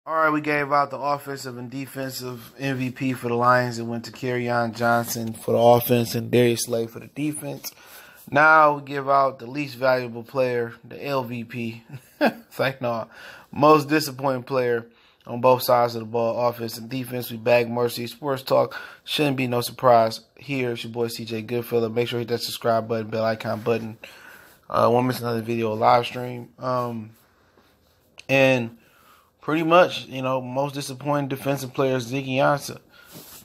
All right, we gave out the offensive and defensive MVP for the Lions. It went to Kerryon Johnson for the offense and Darius Slay for the defense. Now we give out the least valuable player, the LVP. It's like, no, most disappointing player on both sides of the ball, offense and defense. We bag Mercy Sports Talk. Shouldn't be no surprise. Here, it's your boy CJ Goodfellow. Make sure you hit that subscribe button, bell icon button. Won't miss another video or live stream. And pretty much, most disappointing defensive player is Ziggy Ansah.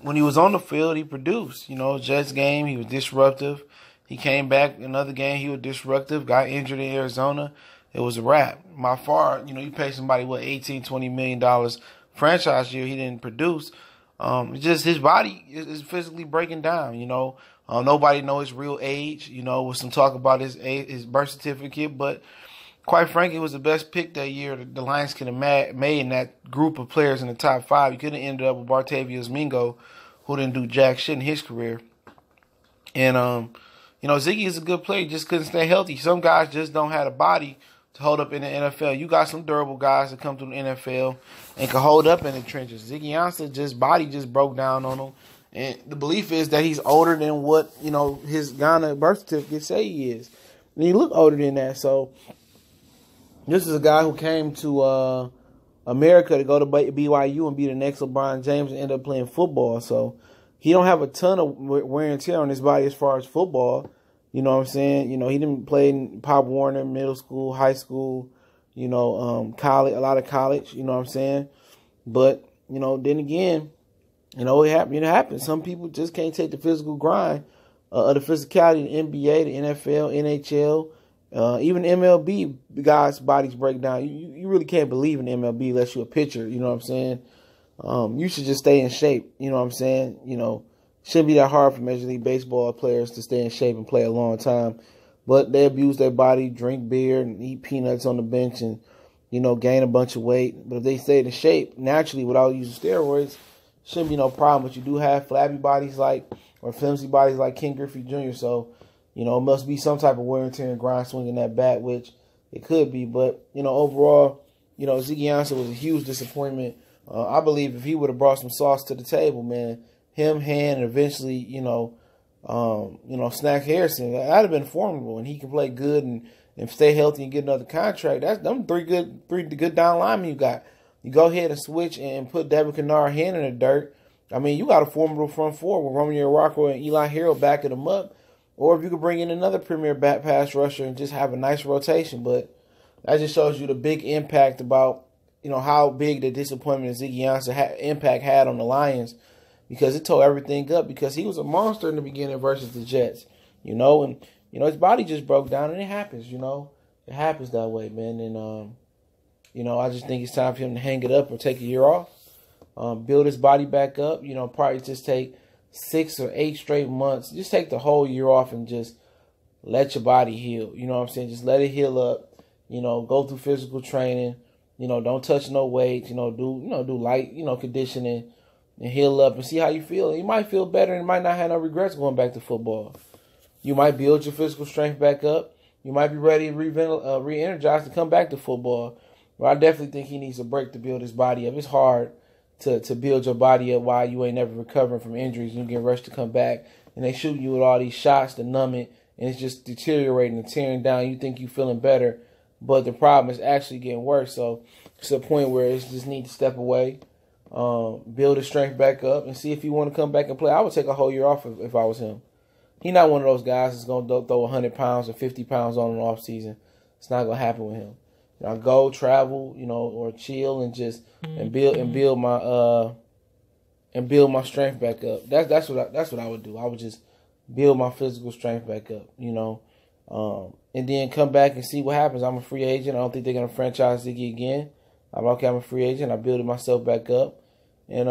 When he was on the field, he produced. Jets game, he was disruptive. He came back another game, he was disruptive. Got injured in Arizona. It was a wrap. By far, you pay somebody, $18, $20 million franchise year, he didn't produce. It's just his body is physically breaking down, Nobody knows his real age, with some talk about his birth certificate, but quite frankly, it was the best pick that year that the Lions could have made in that group of players in the top five. You could have ended up with Bartavius Mingo, who didn't do jack shit in his career. And, Ziggy is a good player. He just couldn't stay healthy. Some guys just don't have a body to hold up in the NFL. You got some durable guys that come through the NFL and can hold up in the trenches. Ziggy Ansah, body just broke down on him. And the belief is that he's older than what, his Ghana birth certificate say he is. And he look older than that, so this is a guy who came to America to go to BYU and be the next LeBron James and end up playing football. So he don't have a ton of wear and tear on his body as far as football. You know what I'm saying? He didn't play in Pop Warner, middle school, high school, college, a lot of college, you know what I'm saying? But, then again, it happens. Some people just can't take the physical grind of the physicality in the NBA, the NFL, NHL, even MLB guys' bodies break down. You really can't believe in MLB unless you're a pitcher. You know what I'm saying? You should just stay in shape. You know what I'm saying? Shouldn't be that hard for Major League Baseball players to stay in shape and play a long time. But they abuse their body, drink beer, and eat peanuts on the bench and, gain a bunch of weight. But if they stay in shape naturally without using steroids, shouldn't be no problem. But you do have flabby bodies or flimsy bodies like Ken Griffey Jr., so it must be some type of wear and tear and grind swinging that bat, which it could be. But, overall, Ziggy Ansah was a huge disappointment. I believe if he would have brought some sauce to the table, man, him, Han, and eventually, Snack Harrison, that'd have been formidable. And he can play good and stay healthy and get another contract. That's them three good down linemen you got. You go ahead and switch and put Devin Kennard, Han in the dirt. I mean, you got a formidable front four with Romeo Rocco and Eli Harrell backing them up. Or if you could bring in another premier back pass rusher and just have a nice rotation. But that just shows you the big impact about, how big the disappointment of Ziggy Ansah impact had on the Lions. Because it tore everything up. Because he was a monster in the beginning versus the Jets. And, his body just broke down. And it happens, It happens that way, man. And, I just think it's time for him to hang it up or take a year off. Build his body back up. Probably just take 6 or 8 straight months. Just take the whole year off and just let your body heal. You know what I'm saying? Just let it heal up. Go through physical training. Don't touch no weights. Do light, conditioning and heal up and see how you feel. You might feel better and might not have no regrets going back to football. You might build your physical strength back up. You might be ready and re-energized to come back to football. But I definitely think he needs a break to build his body up. It's hard to build your body up while you ain't never recovering from injuries and you get rushed to come back. And they shoot you with all these shots to numb it, and it's just deteriorating and tearing down. You think you're feeling better, but the problem is actually getting worse. So it's a point where it's just need to step away, build his strength back up, and see if you want to come back and play. I would take a whole year off if I was him. He's not one of those guys that's going to throw 100 pounds or 50 pounds on an off season. It's not going to happen with him. Go travel, or chill and just and build my strength back up. That's what I would do. I would just build my physical strength back up, and then come back and see what happens. I'm a free agent. I don't think they're gonna franchise Ziggy again. I'm a free agent. I build myself back up, and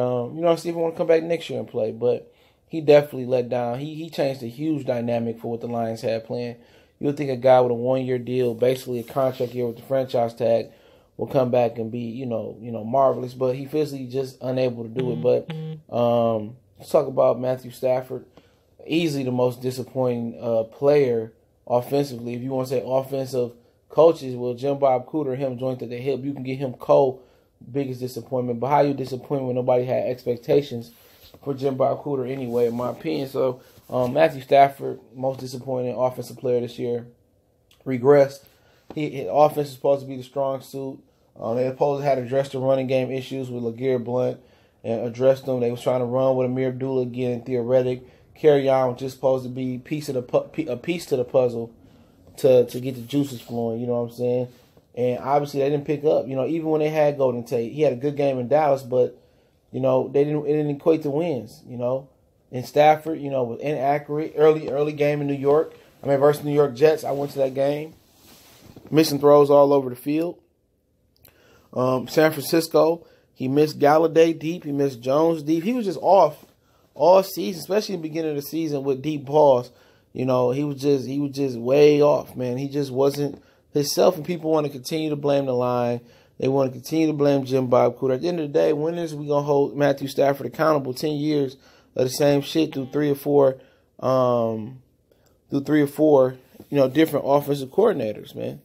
see if I want to come back next year and play. But he definitely let down. He changed a huge dynamic for what the Lions had planned. You would think a guy with a 1-year deal, basically a contract year with the franchise tag, will come back and be, marvelous. But he physically just unable to do it. But let's talk about Matthew Stafford. Easily the most disappointing player offensively. If you want to say offensive coaches, well, Jim Bob Cooter, him joined at the hip. You can get him biggest disappointment. But how you disappointed when nobody had expectations for Jim Bob Cooter anyway, in my opinion. So Matthew Stafford, most disappointing offensive player this year, regressed. His offense is supposed to be the strong suit. They supposed to had addressed the running game issues with LeGarrette Blount and addressed them. They was trying to run with Amir Abdullah again in theoretic. Kerryon was just supposed to be a piece to the puzzle to get the juices flowing. You know what I'm saying? And obviously they didn't pick up. You know, even when they had Golden Tate, he had a good game in Dallas, but you know it didn't equate to wins. You know, and Stafford, you know, was inaccurate early game in New York. I mean, versus New York Jets. I went to that game, missing throws all over the field. San Francisco, he missed Galladay deep. He missed Jones deep. He was just off all season, especially in the beginning of the season with deep balls. You know, he was just way off, man. He just wasn't himself, and people want to continue to blame the line. They want to continue to blame Jim Bob Cooter. At the end of the day, when is we going to hold Matthew Stafford accountable? 10 years of the same shit through three or four, you know, different offensive coordinators, man.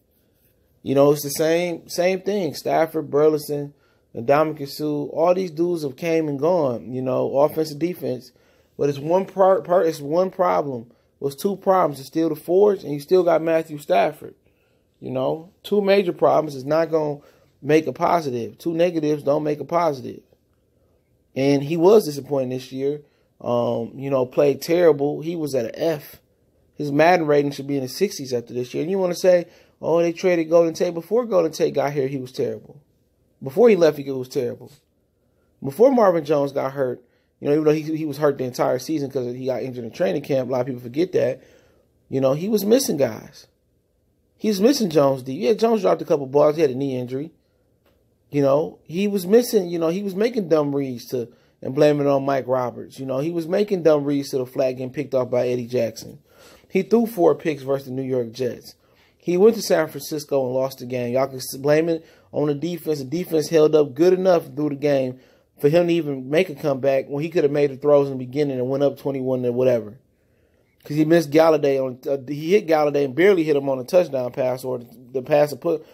You know, it's the same thing. Stafford, Burleson, and Ndamukong Suh, all these dudes have came and gone, you know, offensive, defense. But it's one it's one problem. It was two problems. It's still the Fords, and you still got Matthew Stafford. You know, two major problems is not going to make a positive. Two negatives don't make a positive. And he was disappointing this year. You know, played terrible. He was at an F. His Madden rating should be in the 60s after this year. And you want to say, oh, they traded Golden Tate. Before Golden Tate got here, he was terrible. Before he left, he was terrible. Before Marvin Jones got hurt, you know, even though he was hurt the entire season because he got injured in training camp, a lot of people forget that, you know, he was missing guys. He was missing Jones deep. Yeah, Jones dropped a couple balls. He had a knee injury. You know, he was missing, you know, he was making dumb reads and blaming it on Mike Roberts. You know, he was making dumb reads to the flag getting picked off by Eddie Jackson. He threw 4 picks versus the New York Jets. He went to San Francisco and lost the game. Y'all can blame it on the defense. The defense held up good enough through the game for him to even make a comeback when he could have made the throws in the beginning and went up 21 to whatever. Because he missed Galladay he hit Galladay and barely hit him on a touchdown pass, or the pass that put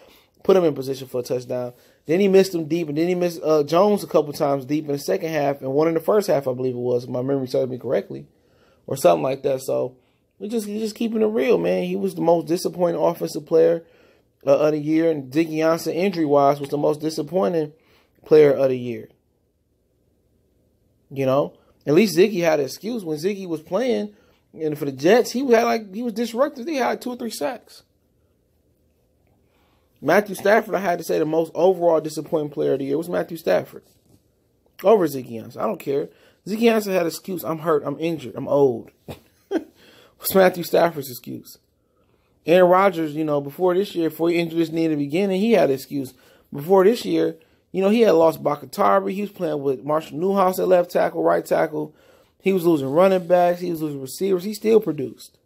him in position for a touchdown. Then he missed him deep, and then he missed Jones a couple times deep in the second half, and one in the first half, I believe it was, if my memory serves me correctly, or something like that. So we're just keeping it real, man. He was the most disappointing offensive player of the year, and Ziggy Ansah, injury-wise, was the most disappointing player of the year. You know, at least Ziggy had an excuse. When Ziggy was playing, and for the Jets, he was disruptive. He had 2 or 3 sacks. Matthew Stafford, I had to say the most overall disappointing player of the year was Matthew Stafford over Ziggy Ansah. I don't care. Ziggy Ansah had an excuse. I'm hurt. I'm injured. I'm old. What's Matthew Stafford's excuse? Aaron Rodgers, you know, before this year, before he injured his knee in the beginning, he had an excuse. Before this year, you know, he had lost Bakatari. He was playing with Marshall Newhouse at left tackle, right tackle. He was losing running backs. He was losing receivers. He still produced.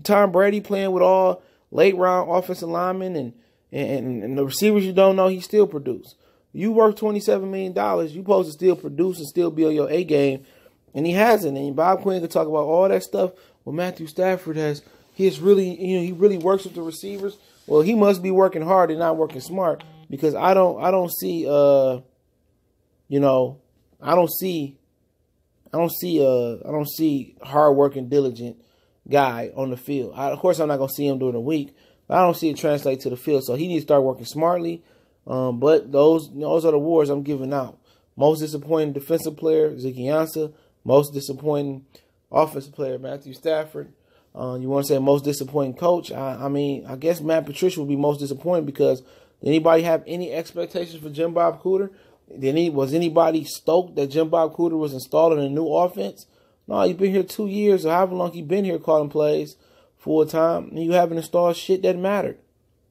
Tom Brady playing with all late round offensive linemen and the receivers you don't know, he still produced. You work $27 million, you supposed to still produce and still be on your A game, and he hasn't. And Bob Quinn could talk about all that stuff. Well, Matthew Stafford he really works with the receivers. Well, he must be working hard and not working smart, because I don't see hard-working, diligent guy on the field. Of course, I'm not going to see him during the week, but I don't see it translate to the field. So he needs to start working smartly. But those are the awards I'm giving out. Most disappointing defensive player, Ziggy Ansah. Most disappointing offensive player, Matthew Stafford. You want to say most disappointing coach? I guess Matt Patricia would be most disappointing, because did anybody have any expectations for Jim Bob Cooter? Was anybody stoked that Jim Bob Cooter was installing a new offense? No, you've been here 2 years, or however long you've been here calling plays full time, and you haven't installed shit that mattered.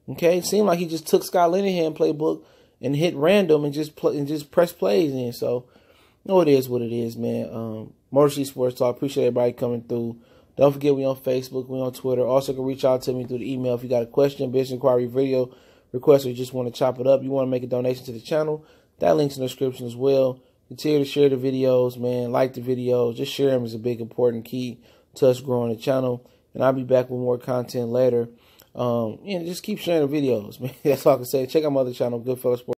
Okay, it seemed like he just took Scott Linehan playbook and hit random and just press plays in. So, it is what it is, man. Motor City Sports Talk. Appreciate everybody coming through. Don't forget, we on Facebook, we on Twitter. Also, can reach out to me through the email if you got a question, business inquiry, video request, or you just want to chop it up. You want to make a donation to the channel. That link's in the description as well. Continue to share the videos, man. Like the videos. Just share them is a big, important key to us growing the channel. And I'll be back with more content later. Just keep sharing the videos, man. That's all I can say. Check out my other channel, Goodfellas Sports.